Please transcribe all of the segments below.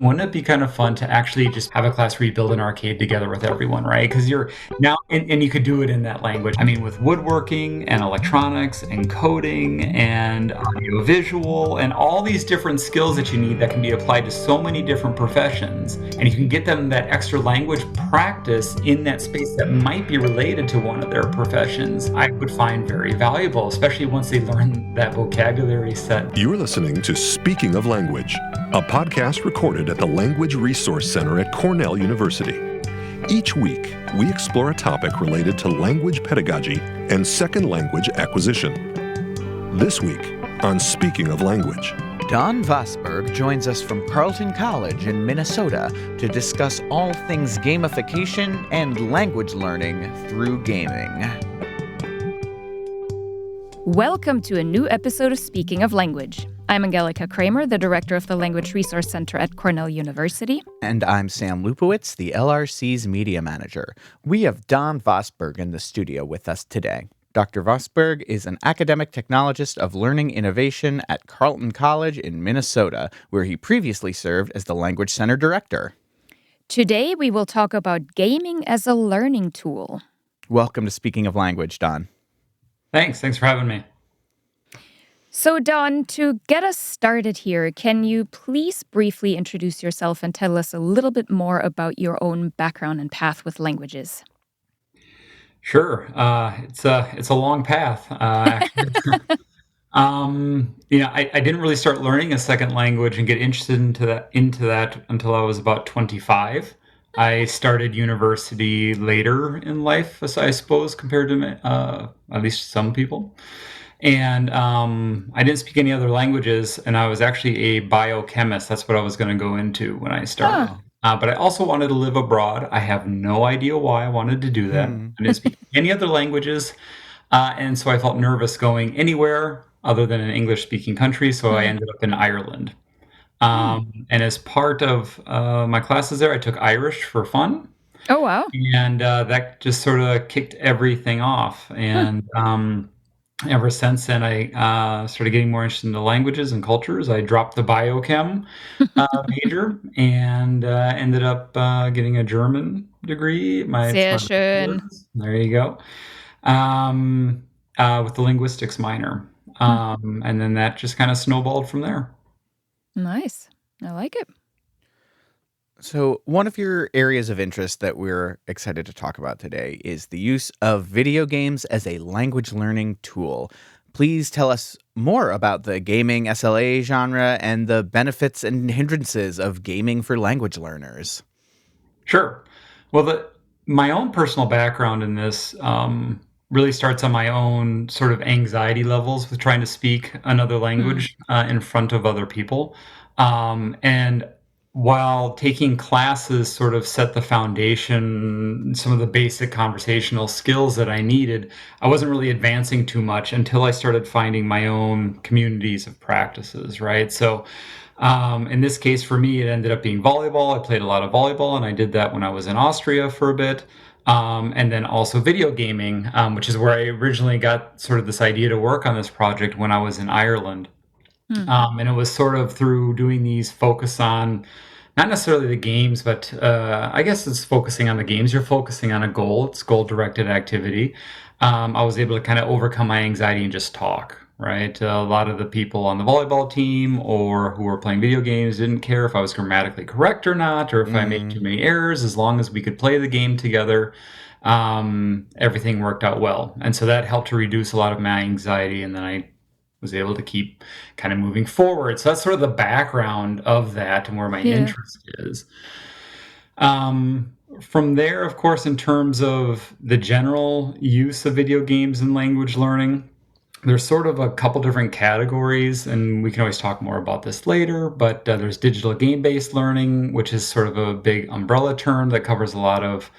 Wouldn't it be kind of fun to actually just have a class where you build an arcade together with everyone, right? Because you're now, and you could do it in that language. I mean, with woodworking and electronics and coding and audiovisual and all these different skills that you need that can be applied to so many different professions. And you can get them that extra language practice in that space that might be related to one of their professions, I would find very valuable, especially once they learn that vocabulary set. You're listening to Speaking of Language, a podcast recorded at the Language Resource Center at Cornell University. Each week, we explore a topic related to language pedagogy and second language acquisition. This week on Speaking of Language, Don Vosburg joins us from Carleton College in Minnesota to discuss all things gamification and language learning through gaming. Welcome to a new episode of Speaking of Language. I'm Angelica Kramer, the director of the Language Resource Center at Cornell University. And I'm Sam Lupowitz, the LRC's media manager. We have Don Vosburg in the studio with us today. Dr. Vosburg is an academic technologist of learning innovation at Carleton College in Minnesota, where he previously served as the Language Center director. Today, we will talk about gaming as a learning tool. Welcome to Speaking of Language, Don. Thanks for having me. So, Don, to get us started here, can you please briefly introduce yourself and tell us a little bit more about your own background and path with languages? Sure. It's a long path, actually. I didn't really start learning a second language and get interested into that until I was about 25. I started university later in life, I suppose, compared to at least some people. And I didn't speak any other languages, and I was actually a biochemist. That's what I was going to go into when I started. But I also wanted to live abroad. I have no idea why I wanted to do that. I didn't speak any other languages, and so I felt nervous going anywhere other than an English-speaking country, so I ended up in Ireland. And as part of my classes there, I took Irish for fun. Oh, wow. And that just sort of kicked everything off. And ever since then, I started getting more interested in the languages and cultures. I dropped the biochem major and ended up getting a German degree. Sehr schön. There you go. With the linguistics minor. And then that just kind of snowballed from there. Nice. I like it. So one of your areas of interest that we're excited to talk about today is the use of video games as a language learning tool. Please tell us more about the gaming SLA genre and the benefits and hindrances of gaming for language learners. Sure. Well, my own personal background in this really starts on my own sort of anxiety levels with trying to speak another language in front of other people. And while taking classes sort of set the foundation, some of the basic conversational skills that I needed, I wasn't really advancing too much until I started finding my own communities of practices, right? So in this case, for me, it ended up being volleyball. I played a lot of volleyball, and I did that when I was in Austria for a bit. And then also video gaming, which is where I originally got sort of this idea to work on this project when I was in Ireland. And it was sort of through doing these focus on, not necessarily the games, but I guess it's focusing on the games. You're focusing on a goal. It's goal-directed activity. I was able to kind of overcome my anxiety and just talk, right? A lot of the people on the volleyball team or who were playing video games didn't care if I was grammatically correct or not, or if I made too many errors. As long as we could play the game together, everything worked out well. And so that helped to reduce a lot of my anxiety, and then I was able to keep kind of moving forward. So that's sort of the background of that and where my interest is. From there, of course, in terms of the general use of video games in language learning, there's sort of a couple different categories, and we can always talk more about this later, but there's digital game-based learning, which is sort of a big umbrella term that covers a lot of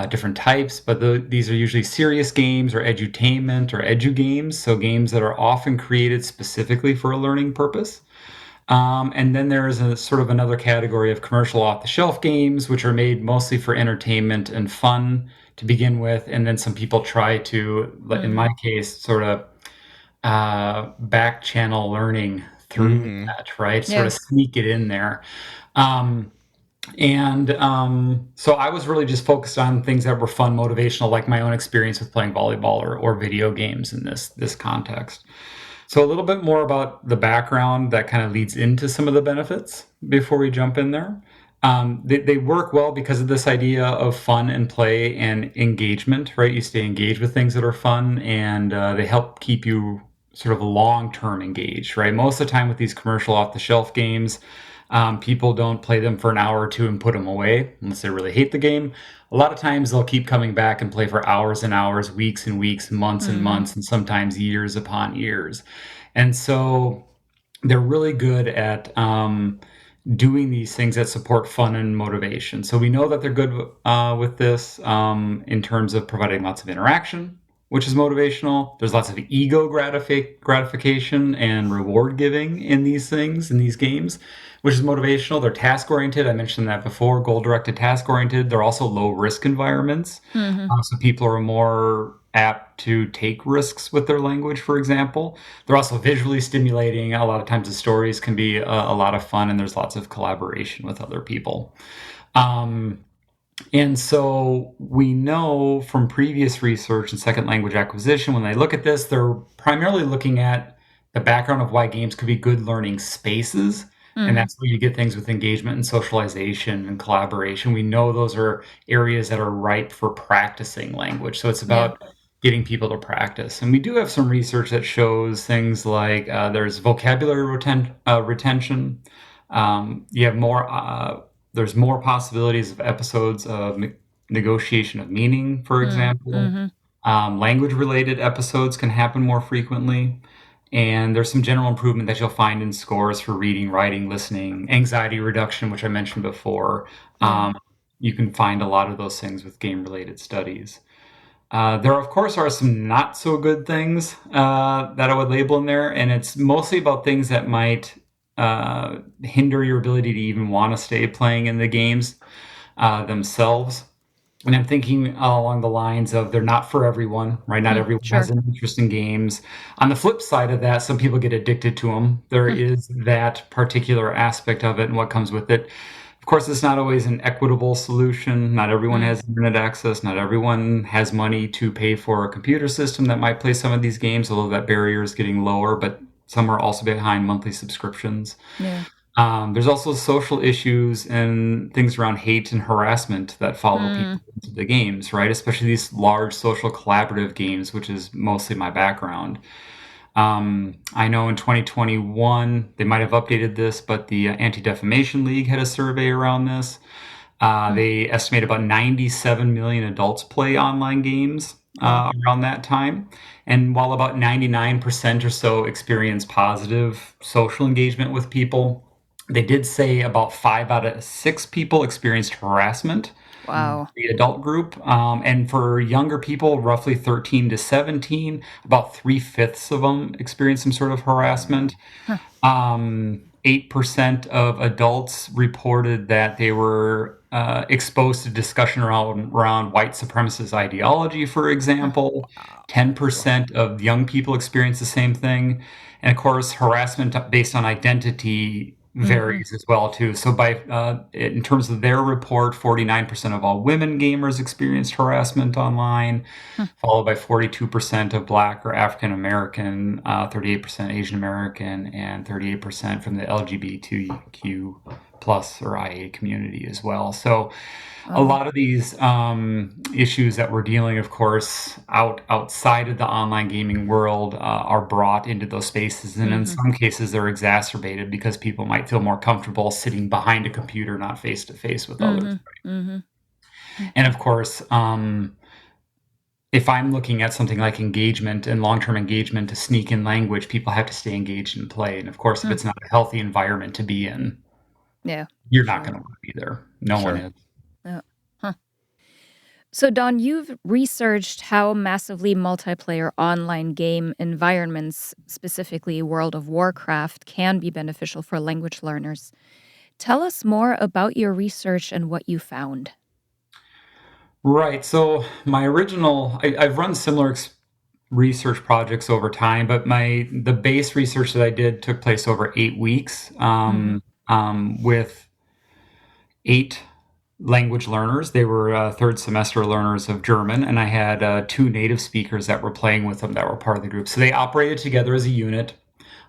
different types, but these are usually serious games or edutainment or edu games, so games that are often created specifically for a learning purpose. And then there's a sort of another category of commercial off-the-shelf games, which are made mostly for entertainment and fun to begin with, and then some people try to, in my case, sort of back channel learning through that, right? Sort of sneak it in there. Um, so I was really just focused on things that were fun, motivational, like my own experience with playing volleyball or video games in this context. So a little bit more about the background that kind of leads into some of the benefits before we jump in there. They work well because of this idea of fun and play and engagement, right? You stay engaged with things that are fun, and they help keep you sort of long-term engaged, right? Most of the time with these commercial off-the-shelf games, people don't play them for an hour or two and put them away unless they really hate the game. A lot of times they'll keep coming back and play for hours and hours, weeks and weeks, months and Mm-hmm. months, and sometimes years upon years. And so they're really good at doing these things that support fun and motivation. So we know that they're good with this in terms of providing lots of interaction, which is motivational. There's lots of ego gratification and reward giving in these things, in these games, which is motivational. They're task oriented. I mentioned that before, goal directed, task oriented. They're also low risk environments. Mm-hmm. So people are more apt to take risks with their language, for example. They're also visually stimulating. A lot of times the stories can be a lot of fun, and there's lots of collaboration with other people. Um, and so we know from previous research in second language acquisition, when they look at this, they're primarily looking at the background of why games could be good learning spaces. And Mm-hmm. that's where you get things with engagement and socialization and collaboration. We know those are areas that are ripe for practicing language. So it's Yeah. about getting people to practice. And we do have some research that shows things like there's vocabulary retention. You have more there's more possibilities of episodes of negotiation of meaning, for example. Mm-hmm. Language related episodes can happen more frequently. And there's some general improvement that you'll find in scores for reading, writing, listening, anxiety reduction, which I mentioned before. Yeah. You can find a lot of those things with game related studies. There, of course, are some not so good things that I would label in there, and it's mostly about things that might hinder your ability to even want to stay playing in the games themselves. And I'm thinking along the lines of they're not for everyone, right? Not Mm, everyone has sure. an interest in games. On the flip side of that, some people get addicted to them. There Hmm. is that particular aspect of it and what comes with it. Of course, it's not always an equitable solution. Not everyone Mm, has internet access. Not everyone has money to pay for a computer system that might play some of these games, although that barrier is getting lower, but some are also behind monthly subscriptions. yeah. There's also social issues and things around hate and harassment that follow Mm, people into the games, right? Especially these large social collaborative games, which is mostly my background. I know in 2021, they might have updated this, but the Anti-Defamation League had a survey around this. mm, They estimate about 97 million adults play online games wow. around that time. And while about 99% or so experience positive social engagement with people, they did say about 5 out of 6 people experienced harassment, Wow. the adult group. And for younger people, roughly 13 to 17, about 3/5 of them experienced some sort of harassment. Huh. 8% of adults reported that they were exposed to discussion around white supremacist ideology, for Huh. example. Wow. 10% of young people experience the same thing. And of course, harassment based on identity Mm-hmm. varies as well too. So in terms of their report, 49% of all women gamers experienced harassment online, Hmm. followed by 42% of Black or African American, 38% Asian American, and 38% from the LGBTQ plus or IA community as well. So a Oh. lot of these issues that we're dealing, of course, outside of the online gaming world are brought into those spaces, and in Mm-hmm. some cases they're exacerbated because people might feel more comfortable sitting behind a computer, not face to face with others. Mm-hmm. Mm-hmm. And of course, if I'm looking at something like engagement and long-term engagement to sneak in language, people have to stay engaged and play. And of course, if Hmm. it's not a healthy environment to be in, Yeah. you're not Sure. going to want to be there. No one Sure. is. Yeah. Huh. So, Don, you've researched how massively multiplayer online game environments, specifically World of Warcraft, can be beneficial for language learners. Tell us more about your research and what you found. Right. So my original, I've run similar research projects over time, but the base research that I did took place over 8 weeks Mm-hmm. with 8 language learners. They were third semester learners of German, and I had 2 native speakers that were playing with them that were part of the group. So they operated together as a unit.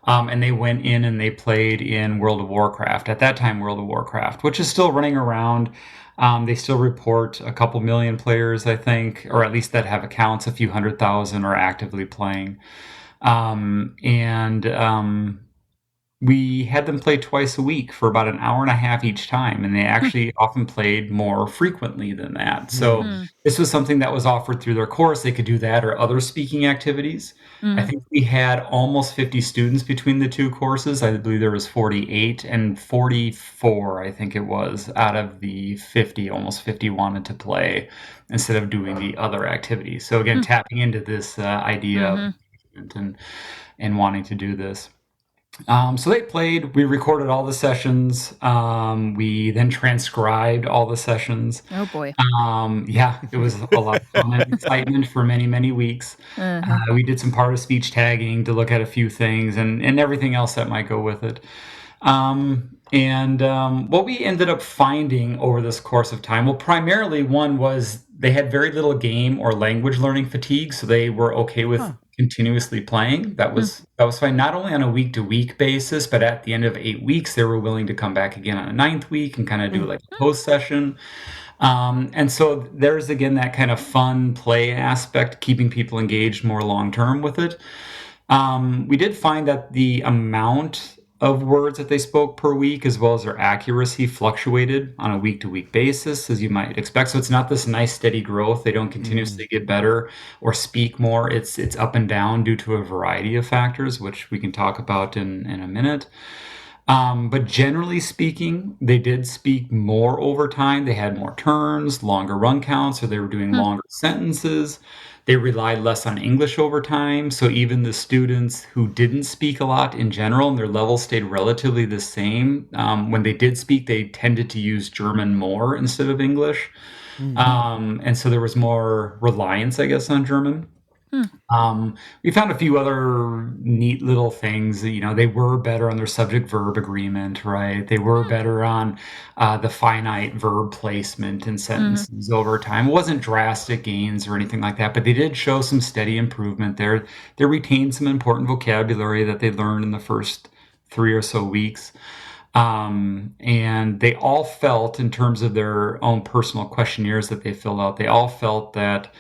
And they went in and they played in World of Warcraft, at that time, World of Warcraft, which is still running around. They still report a couple million players, I think, or at least that have accounts, a few 100,000 are actively playing. And we had them play twice a week for about an hour and a half each time, and they Hmm. actually often played more frequently than that. So Hmm. Hmm. this was something that was offered through their course. They could do that or other speaking activities. I Hmm. think we had almost 50 students between the two courses. I believe there was 48 and 44, I think it was, out of the 50, almost 50 wanted to play instead of doing the other activities. So again, Hmm. tapping into this idea of Hmm. engagement and wanting to do this. So they played. We recorded all the sessions. We then transcribed all the sessions. Oh boy. Yeah, it was a lot of fun and excitement for many, many weeks. Uh-huh. We did some part of speech tagging to look at a few things and everything else that might go with it. What we ended up finding over this course of time, well, primarily one was they had very little game or language learning fatigue, so they were okay with Huh. continuously playing. Hmm. That was fine, not only on a week to week basis, but at the end of 8 weeks, they were willing to come back again on a ninth week and kind of do Mm. like a post session. And so there's again that kind of fun play aspect, keeping people engaged more long term with it. We did find that the amount of words that they spoke per week, as well as their accuracy, fluctuated on a week to week basis, as you might expect. So it's not this nice steady growth. They don't Mm. continuously get better or speak more. It's up and down due to a variety of factors, which we can talk about in a minute. But generally speaking, they did speak more over time. They had more turns, longer run counts, or they were doing Hmm. longer sentences. They relied less on English over time. So even the students who didn't speak a lot in general and their levels stayed relatively the same, when they did speak, they tended to use German more instead of English. Mm. And so there was more reliance, I guess, on German. Hmm. We found a few other neat little things. You know, they were better on their subject verb agreement, right? They were better on the finite verb placement in Hmm. sentences over time. It wasn't drastic gains or anything like that, but they did show some steady improvement there. They retained some important vocabulary that they learned in the first 3 or so weeks. And they all felt, in terms of their own personal questionnaires that they filled out, they all felt that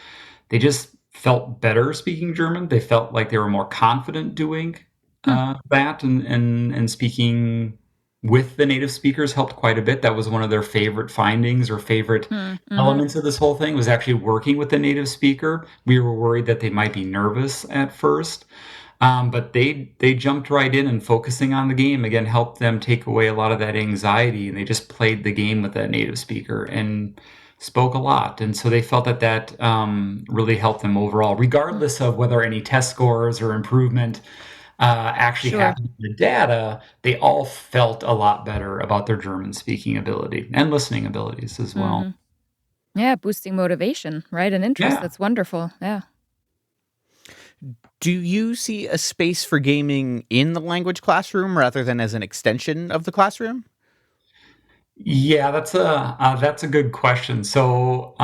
they just felt better speaking German. They felt like they were more confident doing Hmm. that, and speaking with the native speakers helped quite a bit. That was one of their favorite findings or favorite Hmm. Hmm. elements of this whole thing, was actually working with the native speaker. We were worried that they might be nervous at first, but they jumped right in, and focusing on the game again helped them take away a lot of that anxiety, and they just played the game with that native speaker and spoke a lot. And so they felt that really helped them overall, Hmm. regardless of whether any test scores or improvement actually Sure. happened in the data. They all felt a lot better about their German speaking ability and listening abilities as well. Hmm. Yeah, boosting motivation, right? And interest. Yeah. That's wonderful. Yeah. Do you see a space for gaming in the language classroom rather than as an extension of the classroom? Yeah, that's a good question. So,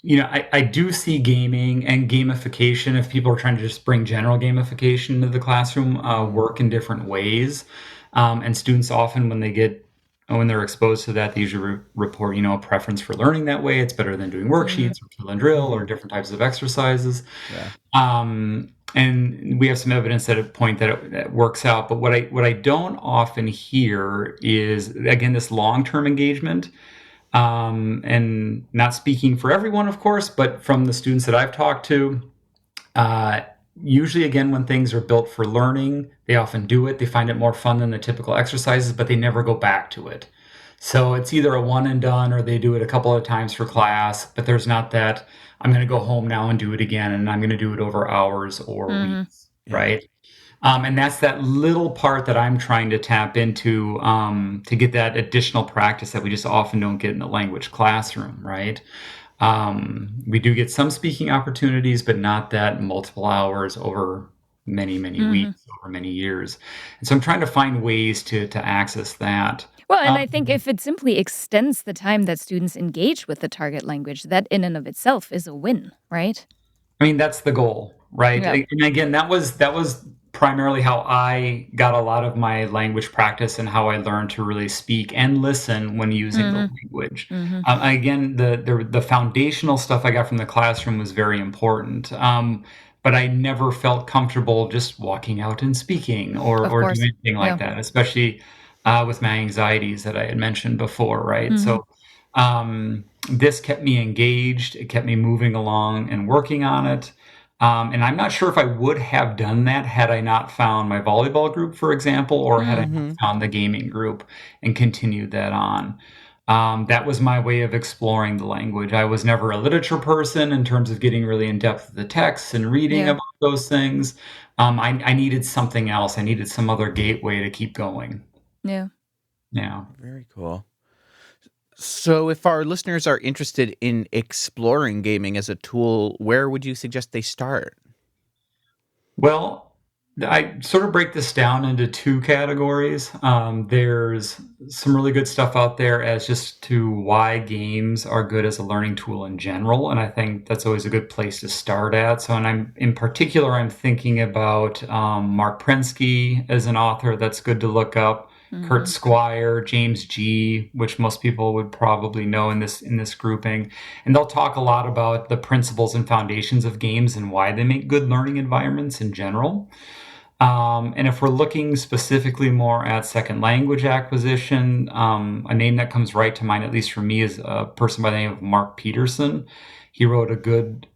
you know, I do see gaming and gamification, if people are trying to just bring general gamification into the classroom, Mm. work in different ways. And students often, when they're exposed to that, they usually report, you know, a preference for learning that way. It's better than doing Hmm. worksheets or drill and drill or Mhm. different types of exercises. Yeah. And we have some evidence that it point that that works out. But what I don't often hear is, again, this long-term engagement. And not speaking for everyone, of course, but from the students that I've talked to, uh, usually, again, when things are built for learning, they often do it. They find it more fun than the typical exercises, but they never go back to it. So it's either a one and done, or they do it a couple of times for class, but there's not that I'm going to go home now and do it again, and I'm going to do it over hours or Hmm. weeks, Yeah. right? And that's that little part that I'm trying to tap into, to get that additional practice that we just often don't get in the language classroom, right? We do get some speaking opportunities, but not that multiple hours over many, many Hmm. weeks, over many years. And so I'm trying to find ways to access that. Well, and I think Um, if it simply extends the time that students engage with the target language, that in and of itself is a win, right? I mean, that's the goal, right? Yeah. And again, that was primarily how I got a lot of my language practice and how I learned to really speak and listen when using the Mhm. language. Mhm. Again, the foundational stuff I got from the classroom was very important, but I never felt comfortable just walking out and speaking Of or course. doing anything like Yeah. that, especially with my anxieties that I had mentioned before, right? Mhm. So this kept me engaged. It kept me moving along and working on it. And I'm not sure if I would have done that had I not found my volleyball group, for example, or had I Mm. not Hmm. found the gaming group and continued that on. That was my way of exploring the language. I was never a literature person in terms of getting really in depth with the texts and reading Yeah. about those things. I needed something else. I needed some other gateway to keep going. Yeah. Yeah. Very cool. So, if our listeners are interested in exploring gaming as a tool, where would you suggest they start? Well, I sort of break this down into two categories. There's some really good stuff out there as just to why games are good as a learning tool in general, and I think that's always a good place to start at. So, and I'm in particular, I'm thinking about Mark Prensky as an author that's good to look up. Kurt Mhm. Squire, James G, which most people would probably know in this grouping, and they'll talk a lot about the principles and foundations of games and why they make good learning environments in general. And if we're looking specifically more at second language acquisition, a name that comes right to mind, at least for me, is a person by the name of Mark Peterson. He wrote a good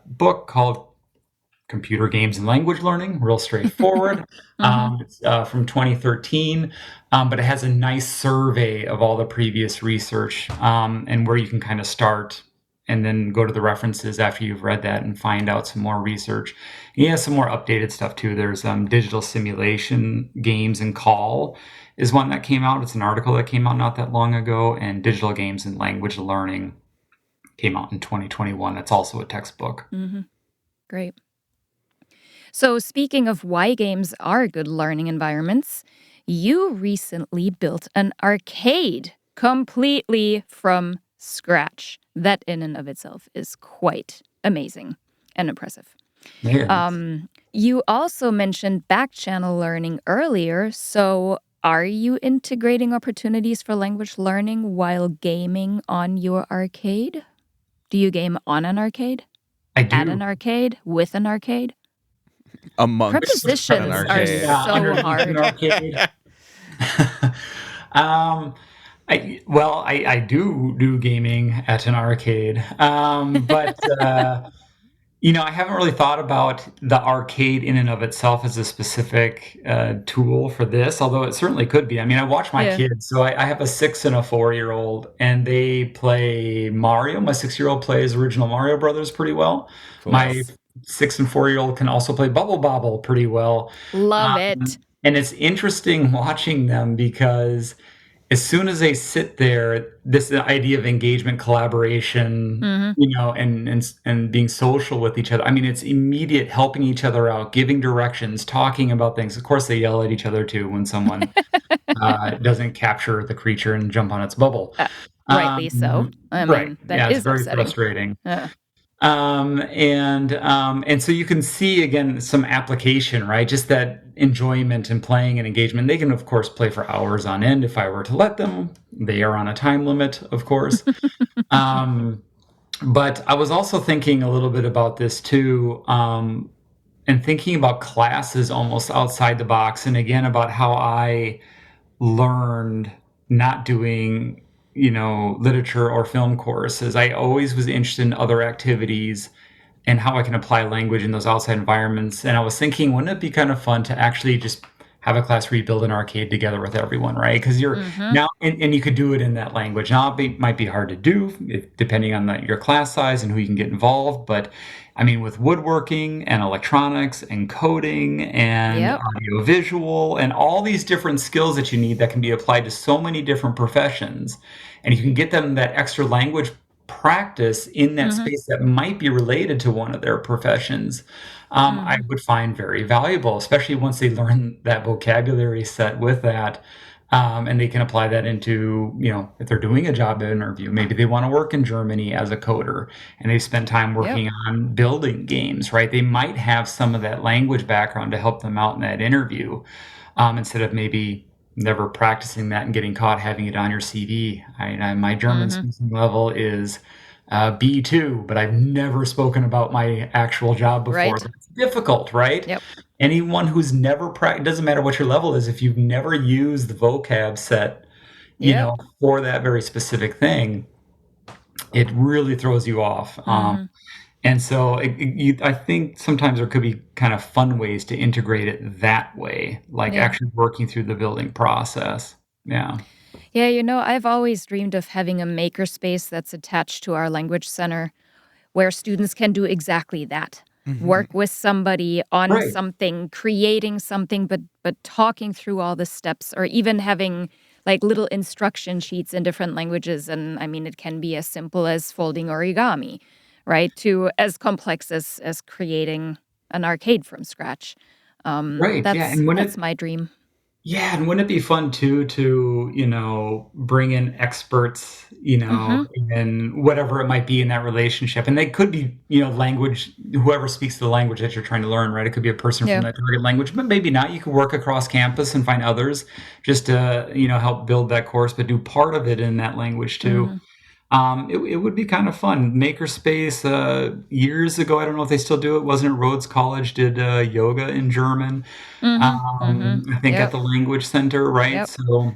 book called Computer Games and Language Learning, real straightforward. Mhm. It's from 2013, but it has a nice survey of all the previous research and where you can kind of start and then go to the references after you've read that and find out some more research. He has some more updated stuff too. There's digital simulation games and call is one that came out. It's an article that came out not that long ago, and digital games and language learning came out in 2021. That's also a textbook. Mhm. Great. So, speaking of why games are good learning environments, you recently built an arcade completely from scratch. That, in and of itself, is quite amazing and impressive. Yeah. You also mentioned back channel learning earlier. So, are you integrating opportunities for language learning while gaming on your arcade? Do you game on an arcade? I At do. an arcade? With an arcade? Amongst an Prepositions are arcade. Yeah, so underneath an hard. arcade. Um, I do gaming at an arcade, but I haven't really thought about the arcade in and of itself as a specific tool for this, although it certainly could be. I mean, I watch my Yeah. kids, so I have a 6 and a 4-year-old, and they play Mario. My 6-year-old plays original Mario Brothers pretty well. Cool. My 6 and 4-year-old can also play Bubble Bobble pretty well. Love it. And it's interesting watching them because as soon as they sit there, this idea of engagement, collaboration, Mhm. and being social with each other. I mean, it's immediate helping each other out, giving directions, talking about things. Of course, they yell at each other too when someone doesn't capture the creature and jump on its bubble. Uh, Rightly so. I Right? mean, that Yeah, it's is very upsetting. frustrating. Uh, And so you can see again some application, right? Just that enjoyment and playing and engagement. They can, of course, play for hours on end if I were to let them. They are on a time limit, of course. Um, but I was also thinking a little bit about this too, and thinking about classes almost outside the box, and again about how I learned not doing literature or film courses. I always was interested in other activities and how I can apply language in those outside environments. And I was thinking, wouldn't it be kind of fun to actually just have a class where you build an arcade together with everyone, right? Because you're mhm. now, and you could do it in that language. Now, it might be hard to do depending on your class size and who you can get involved. But I mean, with woodworking and electronics and coding and Yep. audio visual and all these different skills that you need that can be applied to so many different professions, and you can get them that extra language practice in that Mhm. space that might be related to one of their professions, I Mhm. would find very valuable, especially once they learn that vocabulary set with that. And they can apply that into, if they're doing a job interview, maybe they want to work in Germany as a coder and they've spent time Yep. working on building games, right? They might have some of that language background to help them out in that interview, instead of maybe never practicing that and getting caught having it on your CV. My German Mm-hmm. speaking level is B2, but I've never spoken about my actual job before. Right. That's difficult, right? Yep. Anyone who's never it doesn't matter what your level is, if you've never used the vocab set, Yep. for that very specific thing, it really throws you off. Mm-hmm. And so I think sometimes there could be kind of fun ways to integrate it that way, like Yeah. actually working through the building process. Yeah. Yeah, I've always dreamed of having a makerspace that's attached to our language center where students can do exactly that. Mhm. Work with somebody on Right. something, creating something, but talking through all the steps, or even having like little instruction sheets in different languages. And I mean, it can be as simple as folding origami, right? To as complex as creating an arcade from scratch. Right. Yeah. That's my dream. And wouldn't it be fun too to, bring in experts, Mm-hmm. in whatever it might be in that relationship. And they could be, language, whoever speaks the language that you're trying to learn, right? It could be a person from Yeah. that target language, but maybe not. You could work across campus and find others just to, help build that course, but do part of it in that language too. Mm-hmm. It would be kind of fun. Makerspace, years ago, I don't know if they still do it. Wasn't it Rhodes College did yoga in German? Mm-hmm. Mm-hmm. I think at Yep. the Language Center, right? Yep. So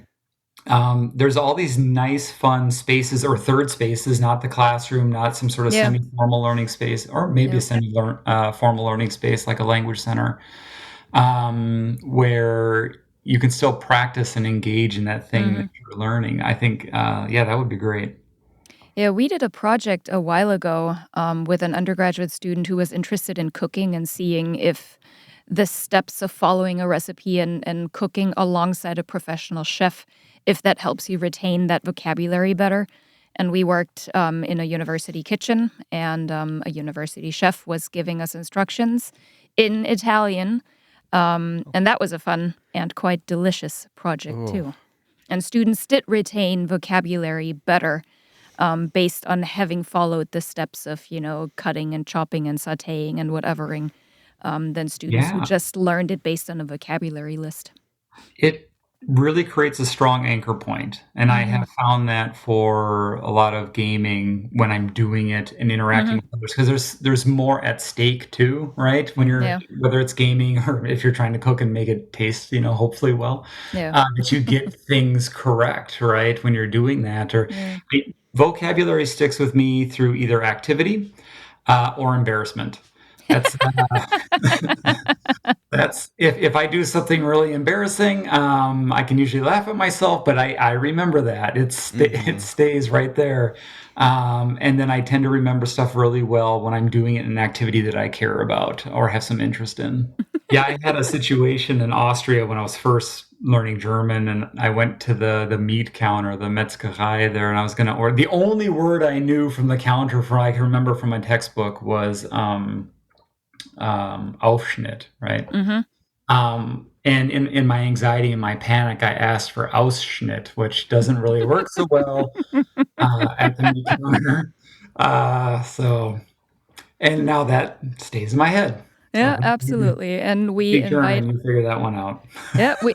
there's all these nice, fun spaces or third spaces, not the classroom, not some sort of Yeah. semi-formal learning space, or maybe a Yep. semi-formal learning space like a language center, where you can still practice and engage in that thing that Mm-hmm. you're learning. I think, yeah, that would be great. Yeah, we did a project a while ago with an undergraduate student who was interested in cooking and seeing if the steps of following a recipe and cooking alongside a professional chef, if that helps you retain that vocabulary better. And we worked in a university kitchen, and a university chef was giving us instructions in Italian. And that was a fun and quite delicious project, Oh. too. And students did retain vocabulary better based on having followed the steps of, cutting and chopping and sautéing and whatevering, than students who Yeah. just learned it based on a vocabulary list. It really creates a strong anchor point, and I Mhm. have found that for a lot of gaming when I'm doing it and interacting Mhm. with others, because there's more at stake too, right? When you're Yeah. whether it's gaming or if you're trying to cook and make it taste, hopefully well, Yeah. that you get things correct, right, when you're doing that, or Yeah. vocabulary sticks with me through either activity, or embarrassment. That's, That's if I do something really embarrassing, I can usually laugh at myself, but I remember that. It Mhm. stays right there. And then I tend to remember stuff really well when I'm doing it in an activity that I care about or have some interest in. Yeah, I had a situation in Austria when I was first learning German, and I went to the meat counter, the Metzgerei there, and I was gonna order. The only word I knew from the counter for I can remember from my textbook was Aufschnitt, right? Mhm. And in my anxiety and my panic, I asked for Ausschnitt, which doesn't really work so well at the meat counter. So, and now that stays in my head. So, Yeah, absolutely, and we speak invite German, you figure that one out. yeah, we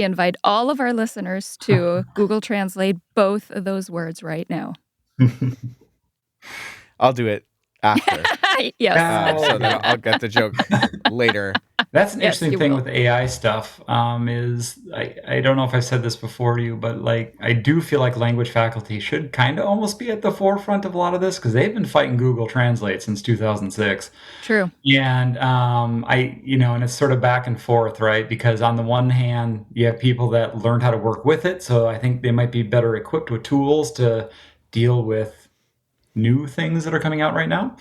invite all of our listeners to Google Translate both of those words right now. I'll do it after, Yes. Oh, so that yeah. I'll get the joke later. That's an Yes, interesting you thing will. with AI stuff. Is I don't know if I've said this before to you, but like I do feel like language faculty should kind of almost be at the forefront of a lot of this because they've been fighting Google Translate since 2006. True. And and it's sort of back and forth, right? Because on the one hand, you have people that learned how to work with it, so I think they might be better equipped with tools to deal with new things that are coming out right now.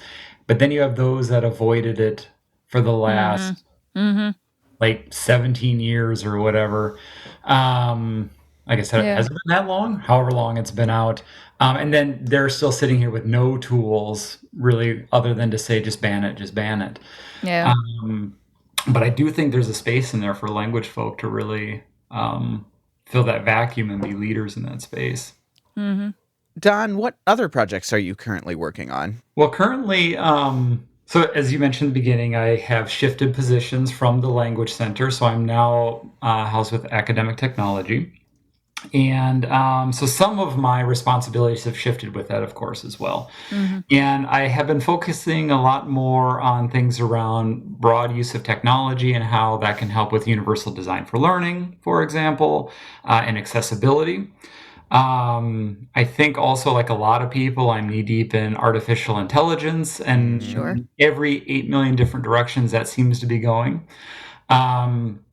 But then you have those that avoided it for the Mhm. last Mhm. like 17 years or whatever. Like I said, it Yeah. hasn't been that long, however long it's been out. And then they're still sitting here with no tools really other than to say, just ban it, just ban it. Yeah. Um, but I do think there's a space in there for language folk to really fill that vacuum and be leaders in that space. Mm-hmm. Don, what other projects are you currently working on? Well, currently, so as you mentioned in the beginning, I have shifted positions from the Language Center. So I'm now housed with Academic Technology. And so some of my responsibilities have shifted with that, of course, as well. Mm-hmm. And I have been focusing a lot more on things around broad use of technology and how that can help with universal design for learning, for example, and accessibility. I think also, like a lot of people, I'm knee deep in artificial intelligence Sure. and every 8 million different directions that seems to be going. Um,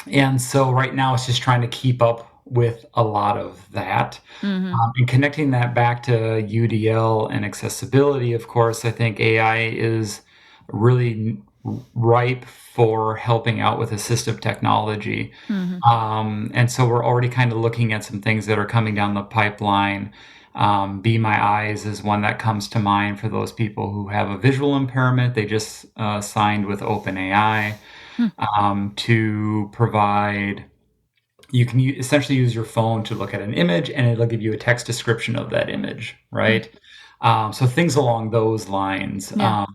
and so right now it's just trying to keep up with a lot of that. Mm-hmm. And connecting that back to UDL and accessibility, of course, I think AI is really ripe for helping out with assistive technology. Mm-hmm. And so we're already kind of looking at some things that are coming down the pipeline. Be My Eyes is one that comes to mind for those people who have a visual impairment. They just signed with OpenAI to provide. You can essentially use your phone to look at an image, and it'll give you a text description of that image, right? So things along those lines. Yeah.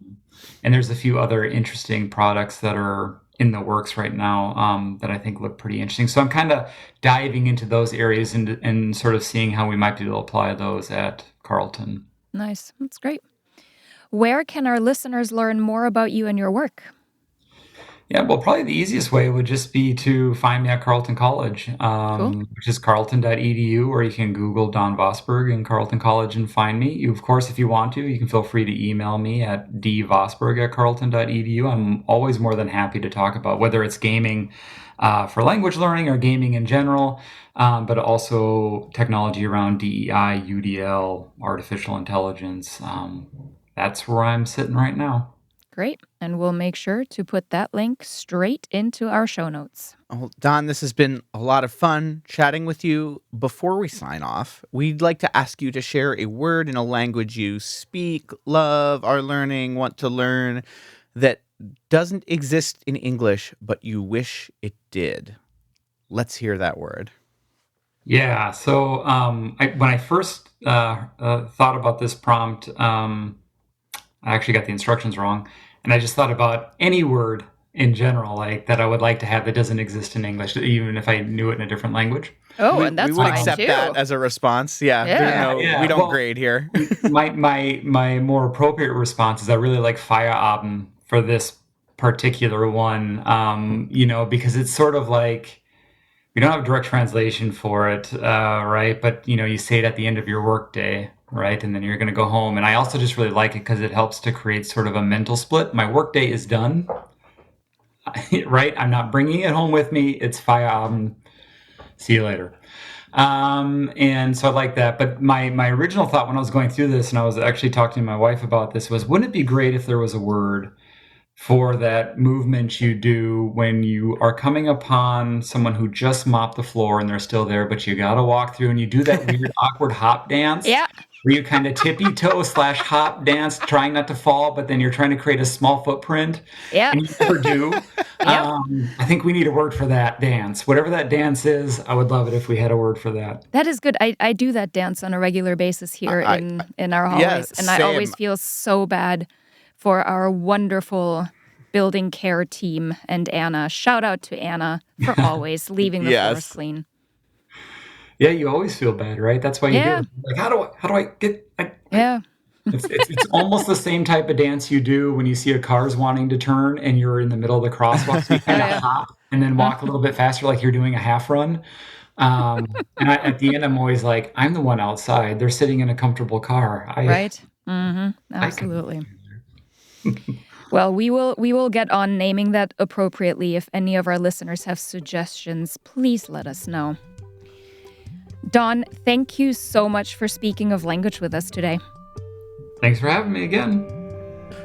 And there's a few other interesting products that are in the works right now that I think look pretty interesting. So I'm kind of diving into those areas and sort of seeing how we might be able to apply those at Carleton. Nice. That's great. Where can our listeners learn more about you and your work? Yeah, well, probably the easiest way would just be to find me at Carleton College, Cool. which is carleton.edu, or you can Google Don Vosburg and Carleton College and find me. You, of course, if you want to, you can feel free to email me at dvosburg@carleton.edu. I'm always more than happy to talk about whether it's gaming for language learning or gaming in general, but also technology around DEI, UDL, artificial intelligence. That's where I'm sitting right now. Great. And we'll make sure to put that link straight into our show notes. Well, Don, this has been a lot of fun chatting with you. Before we sign off, we'd like to ask you to share a word in a language you speak, love, are learning, want to learn, that doesn't exist in English, but you wish it did. Let's hear that word. Yeah. So when I first thought about this prompt, I actually got the instructions wrong, and I just thought about any word in general, like that I would like to have that doesn't exist in English, even if I knew it in a different language. Oh, we, and that's we would fine accept too. that as a response. Yeah, Yeah. Yeah, we don't well, grade here. my more appropriate response is I really like Feierabend for this particular one, because it's sort of like we don't have a direct translation for it, right? But you say it at the end of your workday, right? And then you're going to go home. And I also just really like it because it helps to create sort of a mental split. My workday is done, right? I'm not bringing it home with me. It's Feierabend. See you later. And so I like that. But my original thought when I was going through this, and I was actually talking to my wife about this, was wouldn't it be great if there was a word for that movement you do when you are coming upon someone who just mopped the floor and they're still there, but you got to walk through and you do that weird, awkward hop dance. Yeah. Where you kind of tippy toe / hop dance, trying not to fall, but then you're trying to create a small footprint. Yeah. And you never do. Yep. I think we need a word for that dance. Whatever that dance is, I would love it if we had a word for that. That is good. I do that dance on a regular basis here in our hallways. And I always same. feel so bad for our wonderful building care team and Anna. Shout out to Anna for always leaving the floors Yes. clean. Yeah, you always feel bad, right? That's why you Yeah. do it. Like, how do I get? Yeah. It's almost the same type of dance you do when you see a car's wanting to turn and you're in the middle of the crosswalk. So you kind of Yeah. hop and then walk a little bit faster, like you're doing a half run. At the end, I'm always like, I'm the one outside. They're sitting in a comfortable car. Right? Mm-hmm. Absolutely. Well, we will get on naming that appropriately. If any of our listeners have suggestions, please let us know. Don, thank you so much for speaking of language with us today. Thanks for having me again.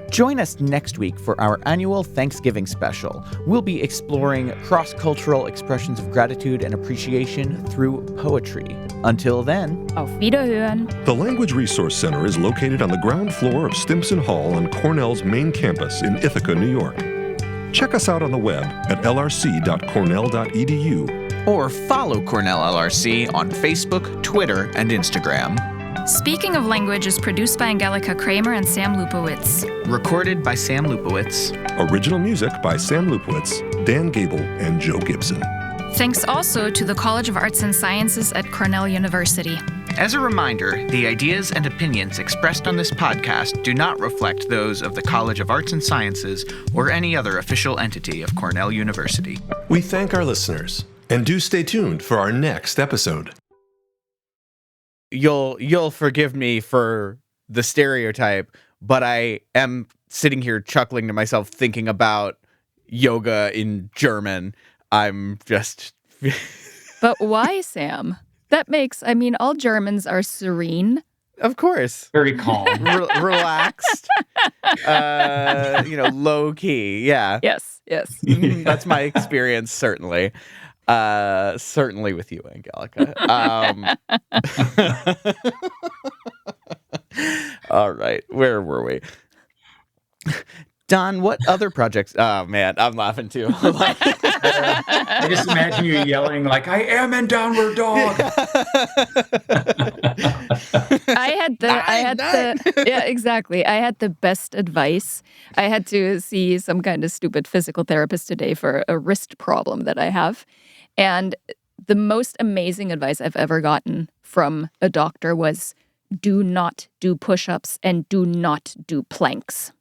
Join us next week for our annual Thanksgiving special. We'll be exploring cross-cultural expressions of gratitude and appreciation through poetry. Until then, Auf Wiederhören. The Language Resource Center is located on the ground floor of Stimson Hall on Cornell's main campus in Ithaca, New York. Check us out on the web at lrc.cornell.edu Or follow Cornell LRC on Facebook, Twitter, and Instagram. Speaking of Language is produced by Angelica Kramer and Sam Lupowitz. Recorded by Sam Lupowitz. Original music by Sam Lupowitz, Dan Gable, and Joe Gibson. Thanks also to the College of Arts and Sciences at Cornell University. As a reminder, the ideas and opinions expressed on this podcast do not reflect those of the College of Arts and Sciences or any other official entity of Cornell University. We thank our listeners, and do stay tuned for our next episode. You'll forgive me for the stereotype, but I am sitting here chuckling to myself thinking about yoga in German. I'm just... But why, Sam? That makes, all Germans are serene. Of course. Very calm. Relaxed. Low key. Yeah. Yes. That's my experience, certainly. Certainly with you, Angelica. All right. Where were we? Don, what other projects? Oh, man, I'm laughing too. I just imagine you yelling like, I am in Downward Dog. Yeah, exactly. I had the best advice. I had to see some kind of stupid physical therapist today for a wrist problem that I have. And the most amazing advice I've ever gotten from a doctor was, do not do push-ups and do not do planks.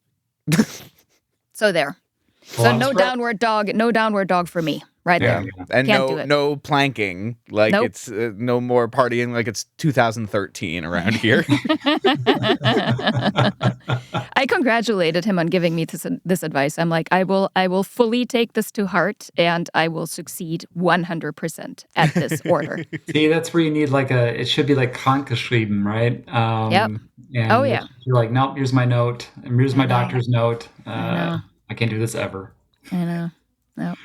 So there. So no downward dog for me. Right there. And Can't do it. No planking. Like Nope. It's no more partying like it's 2013 around here. I congratulated him on giving me this advice. I'm like, I will fully take this to heart, and I will succeed 100% at this order. See, that's where you need it should be like krankgeschrieben, right? Yep. And Oh, yeah. You're like, nope, here's my note. And here's my doctor's note. know. I can't do this ever. I know. Nope.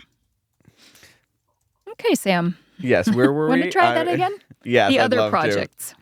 Okay, Sam. Yes, where were we? Want to try that again? Yes, The I'd other love to. projects.